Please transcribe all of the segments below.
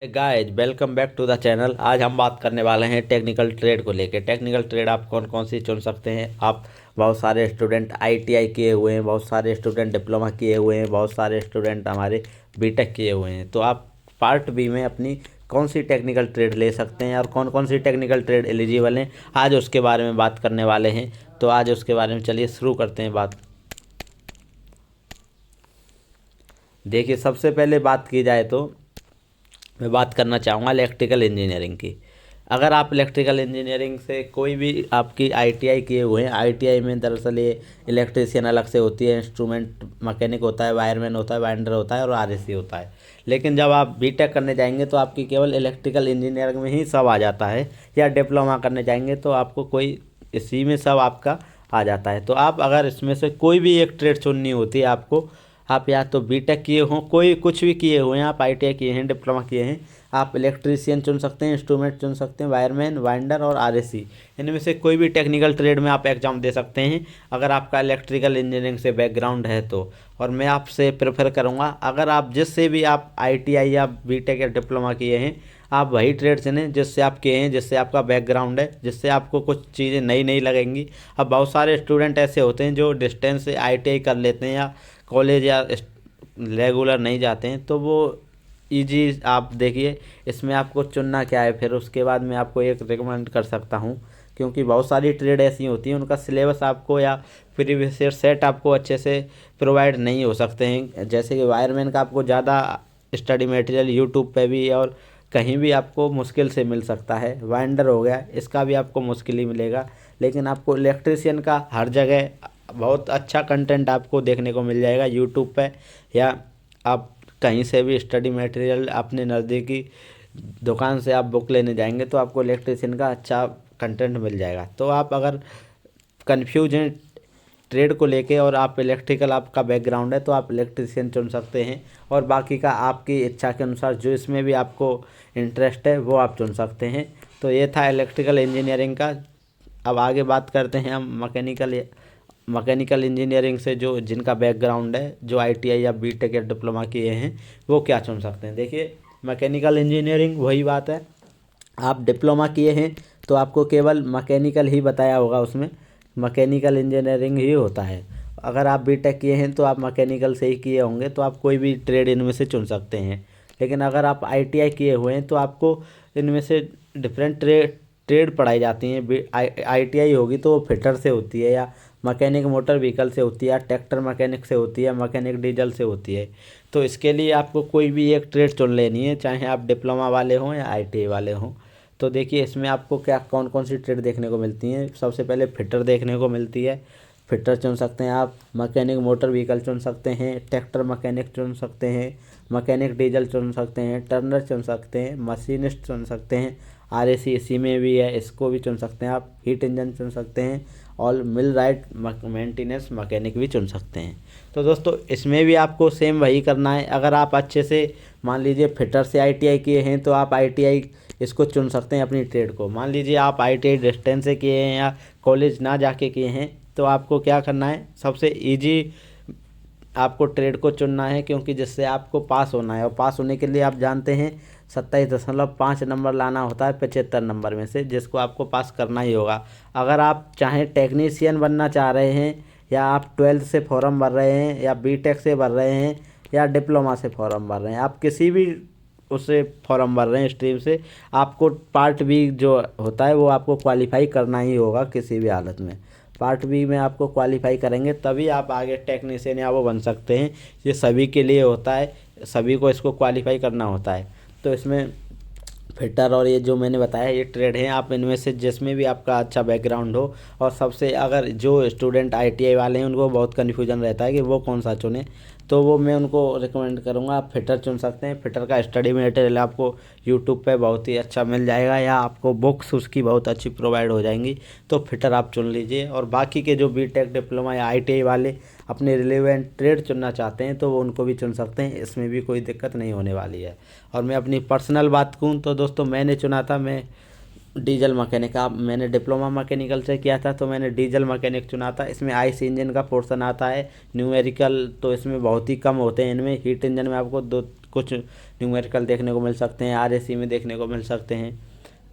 Guys welcome back to the channel. आज हम बात करने वाले हैं टेक्निकल ट्रेड को लेके। टेक्निकल ट्रेड आप कौन कौन सी चुन सकते हैं। आप बहुत सारे स्टूडेंट आईटीआई किए हुए हैं, बहुत सारे स्टूडेंट डिप्लोमा किए हुए हैं, बहुत सारे स्टूडेंट हमारे बीटेक किए हुए हैं। तो आप पार्ट बी में अपनी कौन सी टेक्निकल ट्रेड ले सकते हैं और कौन कौन सी टेक्निकल ट्रेड एलिजिबल हैं, आज उसके बारे में बात करने वाले हैं। तो आज उसके बारे में चलिए शुरू करते हैं बात। देखिए, सबसे पहले बात की जाए तो मैं बात करना चाहूँगा इलेक्ट्रिकल इंजीनियरिंग की। अगर आप इलेक्ट्रिकल इंजीनियरिंग से कोई भी आपकी आईटीआई किए हुए हैं, आईटीआई में दरअसल ये इलेक्ट्रीशियन अलग से होती है, इंस्ट्रूमेंट मैकेनिक होता है, वायरमैन होता है, वाइंडर होता है और आरएसी होता है। लेकिन जब आप बीटेक करने जाएंगे तो आपकी केवल इलेक्ट्रिकल इंजीनियरिंग में ही सब आ जाता है, या डिप्लोमा करने जाएंगे तो आपको कोई इसी में सब आपका आ जाता है। तो आप अगर इसमें से कोई भी एक ट्रेड चुननी होती है आपको, आप या तो बीटेक किए हों, कोई कुछ भी किए हुए हैं, आप आईटीआई किए हैं, डिप्लोमा किए हैं, आप इलेक्ट्रीशियन चुन सकते हैं, इंस्ट्रूमेंट चुन सकते हैं, वायरमैन, वाइंडर और आरएसी। इनमें से कोई भी टेक्निकल ट्रेड में आप एग्ज़ाम दे सकते हैं अगर आपका इलेक्ट्रिकल इंजीनियरिंग से बैकग्राउंड है तो। और मैं आपसे प्रेफर करूँगा, अगर आप जिससे भी आप आईटीआई या बीटेक या डिप्लोमा किए हैं, आप वही ट्रेड चुनें जिससे आप किए हैं, जिससे आपका बैकग्राउंड है, जिससे आपको कुछ चीज़ें नई नई लगेंगी। अब बहुत सारे स्टूडेंट ऐसे होते हैं जो डिस्टेंस से आईटीआई कर लेते हैं या कॉलेज या रेगुलर नहीं जाते हैं, तो वो इजी। आप देखिए इसमें आपको चुनना क्या है, फिर उसके बाद मैं आपको एक रिकमेंड कर सकता हूँ, क्योंकि बहुत सारी ट्रेड ऐसी होती हैं उनका सिलेबस आपको या प्रीवियस ईयर सेट आपको अच्छे से प्रोवाइड नहीं हो सकते हैं। जैसे कि वायरमैन का आपको ज़्यादा स्टडी मटेरियल यूट्यूब पे भी और कहीं भी आपको मुश्किल से मिल सकता है। वाइंडर हो गया, इसका भी आपको मुश्किल ही मिलेगा। लेकिन आपको इलेक्ट्रीशियन का हर जगह बहुत अच्छा कंटेंट आपको देखने को मिल जाएगा यूट्यूब पे, या आप कहीं से भी स्टडी मटेरियल अपने नज़दीकी दुकान से आप बुक लेने जाएंगे तो आपको इलेक्ट्रीशियन का अच्छा कंटेंट मिल जाएगा। तो आप अगर कंफ्यूज हैं ट्रेड को लेके और आप इलेक्ट्रिकल आपका बैकग्राउंड है तो आप इलेक्ट्रीशियन चुन सकते हैं, और बाकी का आपकी इच्छा के अनुसार जो इसमें भी आपको इंटरेस्ट है वो आप चुन सकते हैं। तो ये था इलेक्ट्रिकल इंजीनियरिंग का। अब आगे बात करते हैं हम मैकेनिकल इंजीनियरिंग से जो जिनका बैकग्राउंड है, जो आईटीआई या बीटेक या डिप्लोमा किए हैं, वो क्या चुन सकते हैं। देखिए, मैकेनिकल इंजीनियरिंग वही बात है, आप डिप्लोमा किए हैं तो आपको केवल मैकेनिकल ही बताया होगा, उसमें मैकेनिकल इंजीनियरिंग ही होता है। अगर आप बीटेक किए हैं तो आप मैकेनिकल से ही किए होंगे, तो आप कोई भी ट्रेड इनमें से चुन सकते हैं। लेकिन अगर आप आईटीआई किए हुए हैं तो आपको इनमें से डिफरेंट ट्रेड पढ़ाई जाती हैं। आईटीआई होगी तो वो फिटर से होती है, या मैकेनिक मोटर व्हीकल से होती है, या ट्रैक्टर मैकेनिक से होती है, मैकेनिक डीजल से होती है। तो इसके लिए आपको कोई भी एक ट्रेड चुन लेनी है, चाहे आप डिप्लोमा वाले हों या आईटीआई वाले हों। तो देखिए इसमें आपको क्या कौन कौन सी ट्रेड देखने को मिलती हैं। सबसे पहले फिटर देखने को मिलती है, फिटर चुन सकते हैं आप। मैकेनिक मोटर व्हीकल चुन सकते हैं, ट्रैक्टर मैकेनिक चुन सकते हैं, मैकेनिक डीजल चुन सकते हैं, टर्नर चुन सकते हैं, मशीनिस्ट चुन सकते हैं, आरएसी इसी में भी है, इसको भी चुन सकते हैं आप। हीट इंजन चुन सकते हैं, और मिल राइट मेंटेनेंस मैकेनिक भी चुन सकते हैं। तो दोस्तों इसमें भी आपको सेम वही करना है। अगर आप अच्छे से मान लीजिए फिटर से आईटीआई किए हैं तो आप आईटीआई इसको चुन सकते हैं अपनी ट्रेड को। मान लीजिए आप आईटीआई डिस्टेंस से किए हैं या कॉलेज ना जाके किए हैं, तो आपको क्या करना है, सबसे ईजी आपको ट्रेड को चुनना है, क्योंकि जिससे आपको पास होना है। और पास होने के लिए आप जानते हैं 27.5 नंबर लाना होता है 75 नंबर में से, जिसको आपको पास करना ही होगा। अगर आप चाहें टेक्नीशियन बनना चाह रहे हैं, या आप 12th से फॉर्म भर रहे हैं, या बीटेक से भर रहे हैं, या डिप्लोमा से फॉर्म भर रहे हैं, आप किसी भी उससे फॉर्म भर रहे हैं स्ट्रीम से, आपको पार्ट बी जो होता है वो आपको क्वालिफाई करना ही होगा किसी भी हालत में। पार्ट बी में आपको क्वालिफाई करेंगे तभी आप आगे टेक्नीशियन या वो बन सकते हैं। ये सभी के लिए होता है, सभी को इसको क्वालिफाई करना होता है। तो इसमें फिटर और ये जो मैंने बताया ये ट्रेड हैं, आप इनमें से जिसमें भी आपका अच्छा बैकग्राउंड हो। और सबसे अगर जो स्टूडेंट आईटीआई वाले हैं उनको बहुत कन्फ्यूजन रहता है कि वो कौन सा चुने, तो वो मैं उनको रिकमेंड करूँगा आप फिटर चुन सकते हैं। फिटर का स्टडी मटेरियल आपको यूट्यूब पे बहुत ही अच्छा मिल जाएगा, या आपको बुक्स उसकी बहुत अच्छी प्रोवाइड हो जाएंगी, तो फिटर आप चुन लीजिए। और बाकी के जो बीटेक डिप्लोमा या आईटीआई वाले अपने रिलेवेंट ट्रेड चुनना चाहते हैं तो वो उनको भी चुन सकते हैं, इसमें भी कोई दिक्कत नहीं होने वाली है। और मैं अपनी पर्सनल बात कहूँ तो दोस्तों मैंने चुना था, मैं डीजल मैकेनिक। आप मैंने डिप्लोमा मैकेनिकल से किया था तो मैंने डीजल मैकेनिक चुना था। इसमें आईसी इंजन का पोर्शन आता है, न्यूमेरिकल तो इसमें बहुत ही कम होते हैं। इनमें हीट इंजन में आपको कुछ न्यूमेरिकल देखने को मिल सकते हैं, आरएसी में देखने को मिल सकते हैं।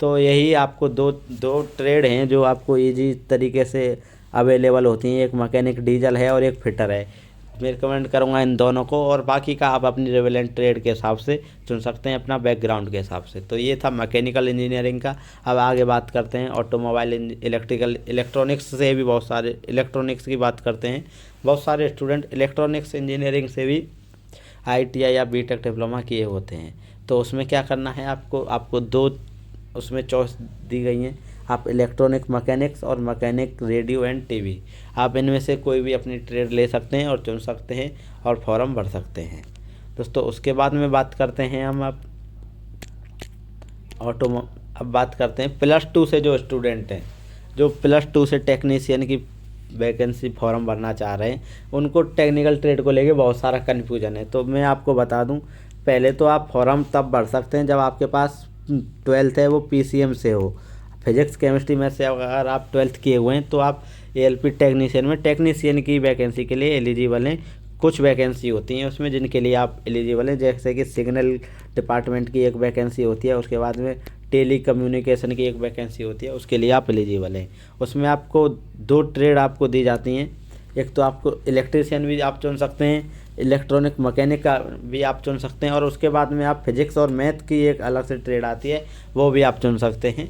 तो यही आपको दो दो ट्रेड हैं जो आपको ईजी तरीके से अवेलेबल होती हैं। एक मैकेनिक डीजल है और एक फिटर है। मैं रिकमेंड करूँगा इन दोनों को, और बाकी का आप अपनी रिलेवेंट ट्रेड के हिसाब से चुन सकते हैं, अपना बैकग्राउंड के हिसाब से। तो ये था मैकेनिकल इंजीनियरिंग का। अब आगे बात करते हैं ऑटोमोबाइल इलेक्ट्रिकल इलेक्ट्रॉनिक्स से भी बहुत सारे इलेक्ट्रॉनिक्स की बात करते हैं। बहुत सारे स्टूडेंट इलेक्ट्रॉनिक्स इंजीनियरिंग से भी ITI या BTech डिप्लोमा किए होते हैं। तो उसमें क्या करना है आपको दो उसमें चॉइस दी गई हैं। आप इलेक्ट्रॉनिक मैकेनिक्स और मैकेनिक रेडियो एंड टीवी, आप इनमें से कोई भी अपनी ट्रेड ले सकते हैं और चुन सकते हैं और फॉर्म भर सकते हैं दोस्तों। उसके बाद में बात करते हैं हम अब बात करते हैं +2 से जो स्टूडेंट हैं, जो +2 से टेक्नीशियन की वैकेंसी फॉर्म भरना चाह रहे हैं, उनको टेक्निकल ट्रेड को लेके बहुत सारा कन्फ्यूजन है। तो मैं आपको बता दूं, पहले तो आप फॉर्म तब भर सकते हैं जब आपके पास 12th है वो PCM से हो। फिजिक्स केमिस्ट्री में से अगर आप 12th किए हुए हैं तो आप ALP टेक्नीशियन में टेक्नीशियन की वैकेंसी के लिए एलिजिबल हैं। कुछ वैकेंसी होती हैं उसमें जिनके लिए आप एलिजिबल हैं, जैसे कि सिग्नल डिपार्टमेंट की एक वैकेंसी होती है, उसके बाद में टेली कम्युनिकेशन की एक वैकेंसी होती है, उसके लिए आप एलिजिबल हैं। उसमें आपको 2 ट्रेड आपको दी जाती हैं। एक तो आपको इलेक्ट्रीशियन भी आप चुन सकते हैं, इलेक्ट्रॉनिक मैकेनिक का भी आप चुन सकते हैं, और उसके बाद में आप फिजिक्स और मैथ की एक अलग से ट्रेड आती है, वो भी आप चुन सकते हैं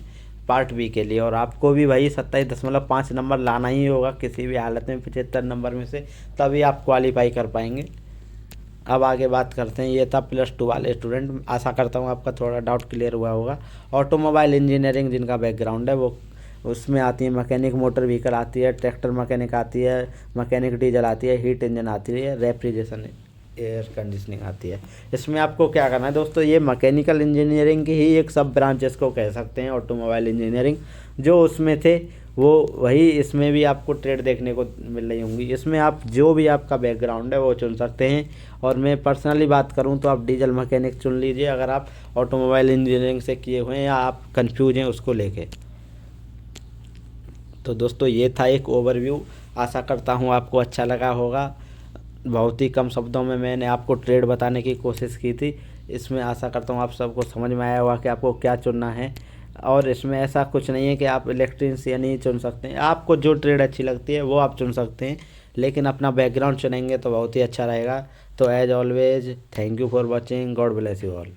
पार्ट बी के लिए। और आपको भी भाई 27.5 नंबर लाना ही होगा किसी भी हालत में 75 नंबर में से, तभी आप क्वालिफाई कर पाएंगे। अब आगे बात करते हैं, ये था +2 वाले स्टूडेंट। आशा करता हूँ आपका थोड़ा डाउट क्लियर हुआ होगा। ऑटोमोबाइल इंजीनियरिंग जिनका बैकग्राउंड है वो उसमें आती है मैकेनिक मोटर व्हीकल आती है, ट्रैक्टर मैकेनिक आती है, मैकेनिक डीजल आती है, हीट इंजन आती है, रेफ्रिजरेशन एयर कंडीशनिंग आती है। इसमें आपको क्या करना है दोस्तों, ये मैकेनिकल इंजीनियरिंग की ही एक सब ब्रांचेस को कह सकते हैं। ऑटोमोबाइल इंजीनियरिंग जो उसमें थे वो वही इसमें भी आपको ट्रेड देखने को मिल रही होंगी। इसमें आप जो भी आपका बैकग्राउंड है वो चुन सकते हैं। और मैं पर्सनली बात करूं तो आप डीजल मैकेनिक चुन लीजिए अगर आप ऑटोमोबाइल इंजीनियरिंग से किए हुए हैं या आप कंफ्यूज हैं उसको लेके। तो दोस्तों ये था एक ओवरव्यू, आशा करता हूँ आपको अच्छा लगा होगा। बहुत ही कम शब्दों में मैंने आपको ट्रेड बताने की कोशिश की थी। इसमें आशा करता हूँ आप सबको समझ में आया होगा कि आपको क्या चुनना है। और इसमें ऐसा कुछ नहीं है कि आप इलेक्ट्रीशियन ही चुन सकते हैं, आपको जो ट्रेड अच्छी लगती है वो आप चुन सकते हैं, लेकिन अपना बैकग्राउंड चुनेंगे तो बहुत ही अच्छा रहेगा। तो as always thank you for watching, God bless you all.